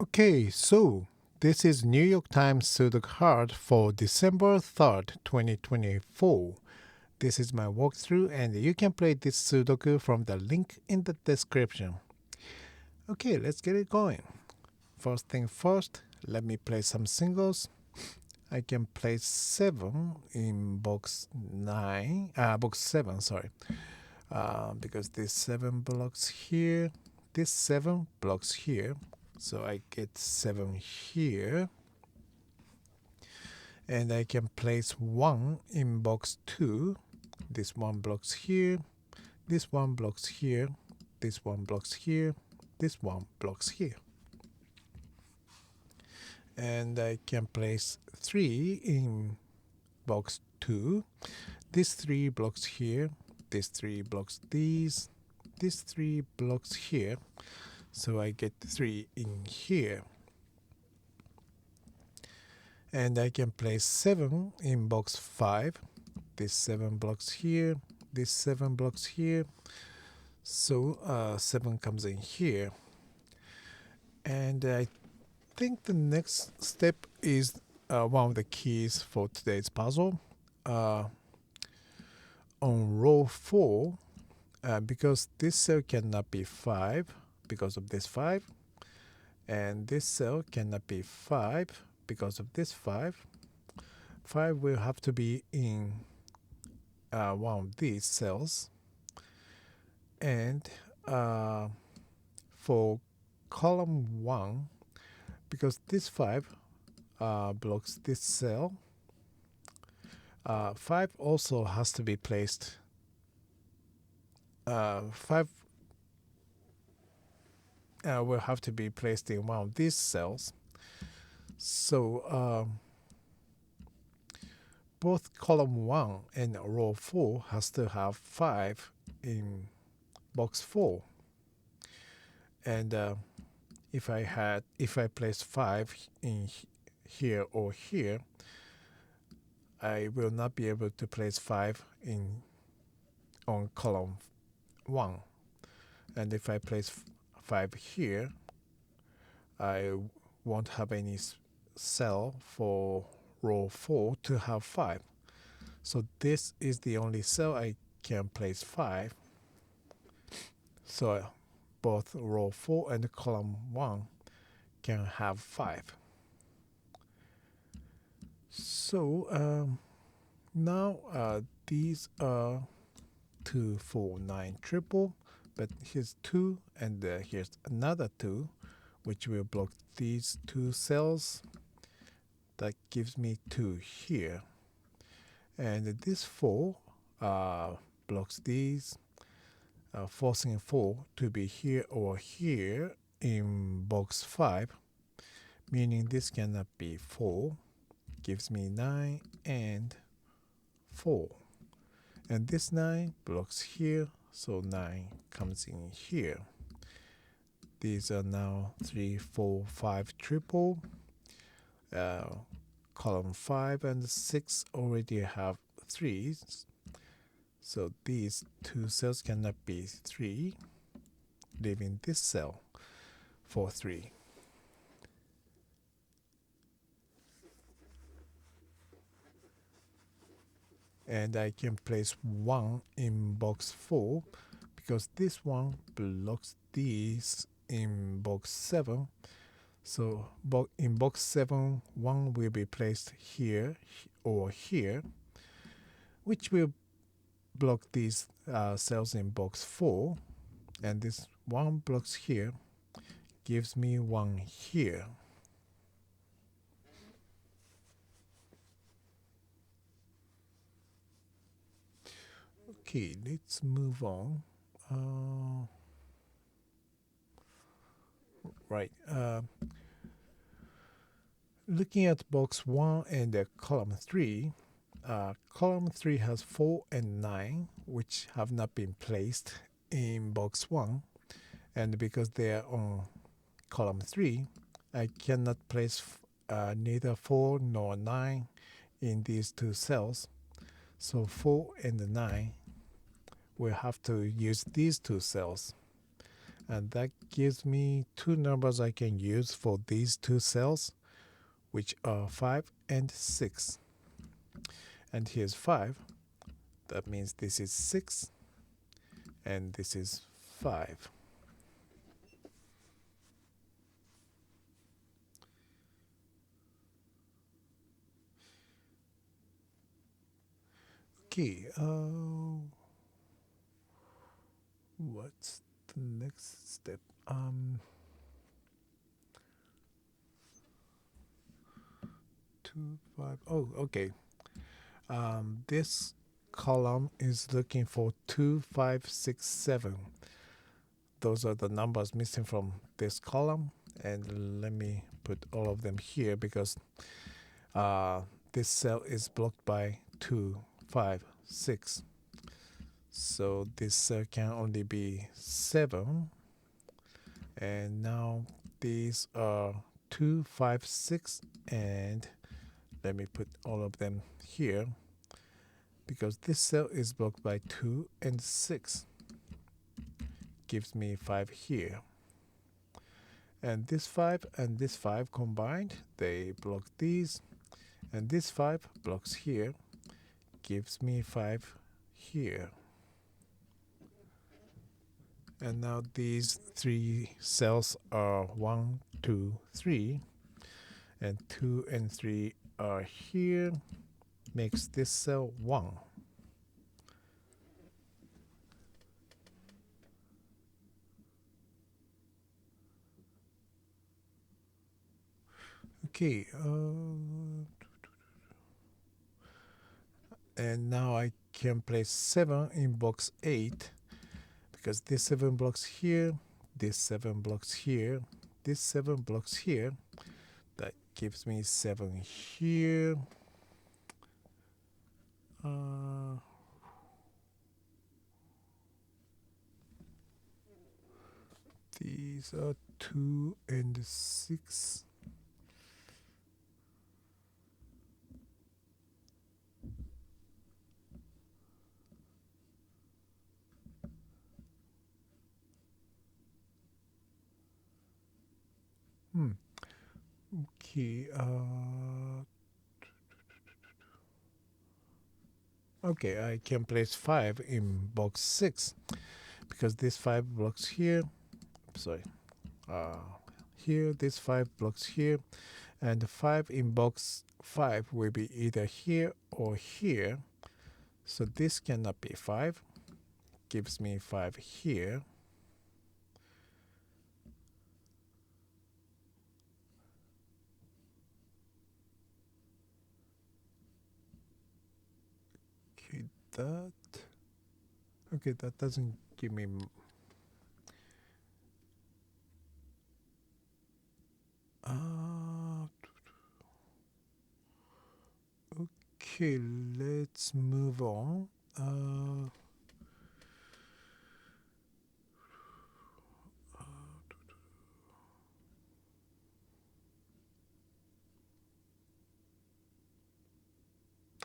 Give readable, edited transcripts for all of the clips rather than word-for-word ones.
Okay, so this is New York Times Sudoku card for December 3rd, 2024. This is my walkthrough, and you can play this Sudoku from the link in the description. Okay, let's get it going. First thing first, let me play some singles. I can play 7 in box 7, sorry. Because this 7 blocks here, this 7 blocks here. So I get 7 here. And I can place 1 in box 2. This one blocks here, this one blocks here, this one blocks here, this one blocks here. And I can place 3 in box 2. This 3 blocks here, this 3 blocks these, this 3 blocks here. So I get 3 in here. And I can place 7 in box 5. This 7 blocks here, this 7 blocks here. So 7 comes in here. And I think the next step is one of the keys for today's puzzle. On row 4, because this cell cannot be 5 because of this 5, and this cell cannot be 5 because of this 5. 5 will have to be in one of these cells. And for column 1, because this 5 blocks this cell, 5 also has to be placed. 5 will have to be placed in one of these cells. So both column 1 and row 4 has to have 5 in box 4. And if I place 5 in here or here, I will not be able to place 5 on column 1. And if I place 5 here, I won't have any cell for row 4 to have 5. So this is the only cell I can place 5. So both row 4 and column 1 can have 5. So now these are 2, 4, 9, triple, but here's 2 and here's another 2, which will block these 2 cells. That gives me 2 here. And this 4 blocks these, forcing 4 to be here or here in box 5, meaning this cannot be 4. Gives me 9 and 4. And this 9 blocks here, so 9 comes in here. These are now 3, 4, 5 triple. Column 5 and 6 already have 3s. So these 2 cells cannot be 3, leaving this cell for 3. And I can place 1 in box 4 because this one blocks these in box 7. So in box 7, 1 will be placed here or here, which will block these cells in box 4. And this 1 blocks here, gives me 1 here. Okay, let's move on. Right. Looking at box 1 and column 3, column 3 has 4 and 9, which have not been placed in box 1. And because they are on column 3, I cannot place neither 4 nor 9 in these 2 cells. So 4 and 9 will have to use these 2 cells. And that gives me two numbers I can use for these two cells, which are 5 and 6. And here's 5. That means this is 6 and this is 5. Okay, what's the next step? 2, 5. Oh, okay. This column is looking for 2, 5, 6, 7. Those are the numbers missing from this column. And let me put all of them here because this cell is blocked by 2, 5, 6. So this cell can only be 7. And now these are 2, 5, 6, and let me put all of them here because this cell is blocked by 2 and 6. Gives me 5 here. And this 5 and this 5 combined, they block these. And this 5 blocks here. Gives me 5 here. And now these 3 cells are 1, 2, 3. And 2 and 3 are here. Makes this cell 1. Okay, and now I can place 7 in box 8 because this 7 blocks here, this 7 blocks here, this 7 blocks here. That gives me 7 here. These are 2 and 6. Okay. Okay, I can place 5 in box 6 because this 5 blocks here. Sorry. Here, this 5 blocks here. And 5 in box 5 will be either here or here. So this cannot be 5. Gives me 5 here. Okay, that doesn't give me okay, let's move on.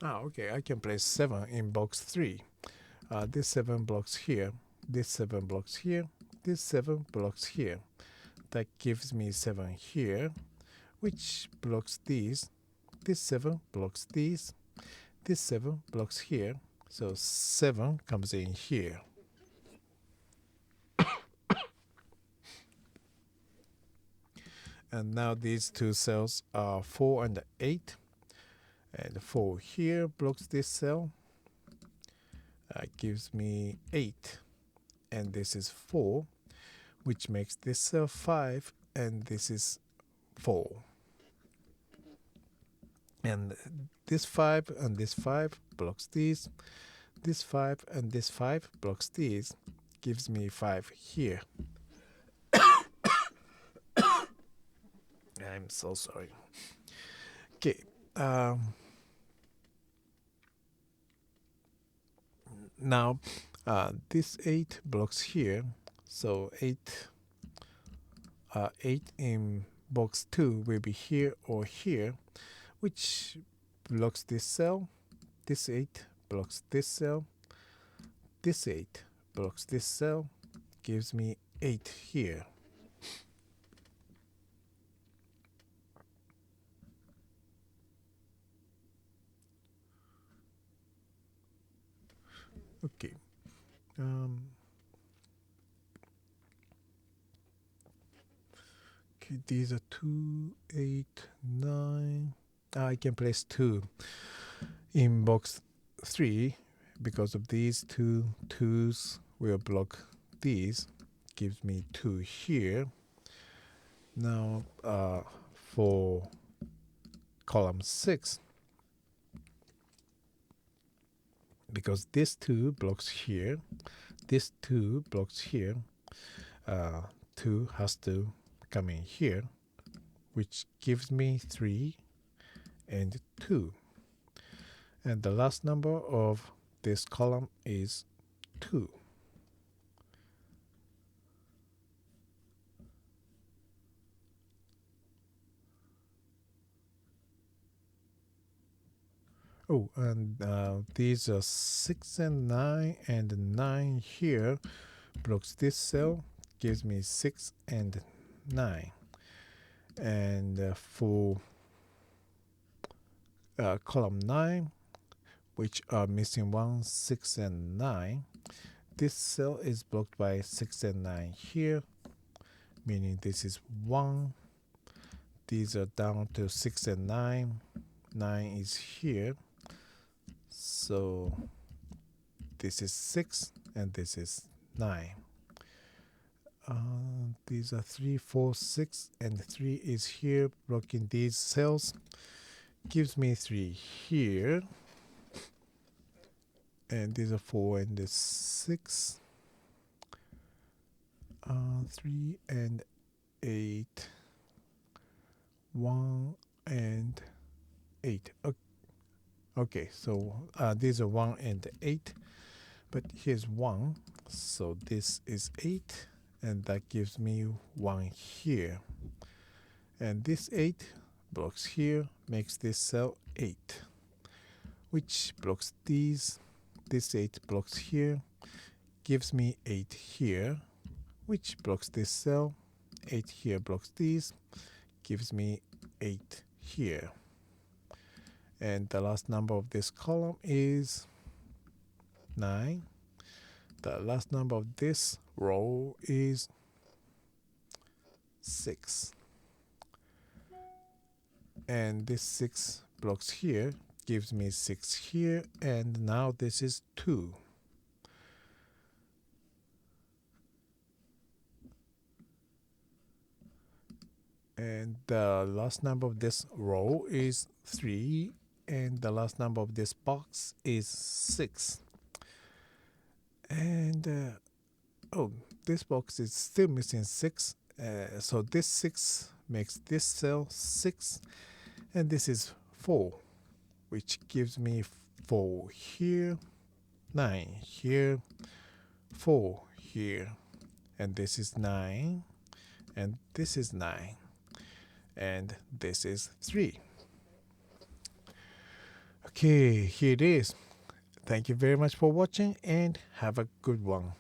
Okay, I can place 7 in box 3. This 7 blocks here, this 7 blocks here, this 7 blocks here. That gives me 7 here, which blocks these. This 7 blocks these. This 7 blocks here. So 7 comes in here. And now these two cells are 4 and 8. And 4 here blocks this cell. Gives me 8. And this is 4, which makes this cell 5. And this is 4. And this 5 and this 5 blocks these. This 5 and this 5 blocks these. Gives me 5 here. I'm so sorry. Okay. Now, this 8 blocks here. So 8 in box 2 will be here or here, which blocks this cell. This 8 blocks this cell. This 8 blocks this cell. Gives me 8 here. Okay. Okay, these are 2, 8, 9. I can place 2 in box 3 because of these two twos will block these. Gives me 2 here. Now for column 6, because this 2 blocks here, this 2 blocks here, 2 has to come in here, which gives me 3 and 2. And the last number of this column is 2. Oh, and these are 6 and 9, and 9 here blocks this cell, gives me 6 and 9. And for column 9, which are missing 1, 6, and 9, this cell is blocked by 6 and 9 here, meaning this is 1. These are down to 6 and 9. 9 is here. So this is 6 and this is 9. These are 3, 4, 6, and 3 is here, blocking these cells. Gives me 3 here. And these are 4 and 6. 3 and 8. 1 and 8. Okay, so these are 1 and 8. But here's 1. So this is 8. And that gives me 1 here. And this 8 blocks here, makes this cell 8. Which blocks these. This 8 blocks here, gives me 8 here, which blocks this cell. 8 here blocks these, gives me 8 here. And the last number of this column is 9. The last number of this row is 6. And this 6 blocks here, gives me 6 here, and now this is 2. And the last number of this row is 3, and the last number of this box is 6. And this box is still missing 6, so this 6 makes this cell 6, and this is 4, which gives me 4 here, 9 here, 4 here, and this is 9, and this is 9, and this is 3. Okay, here it is. Thank you very much for watching, and have a good one.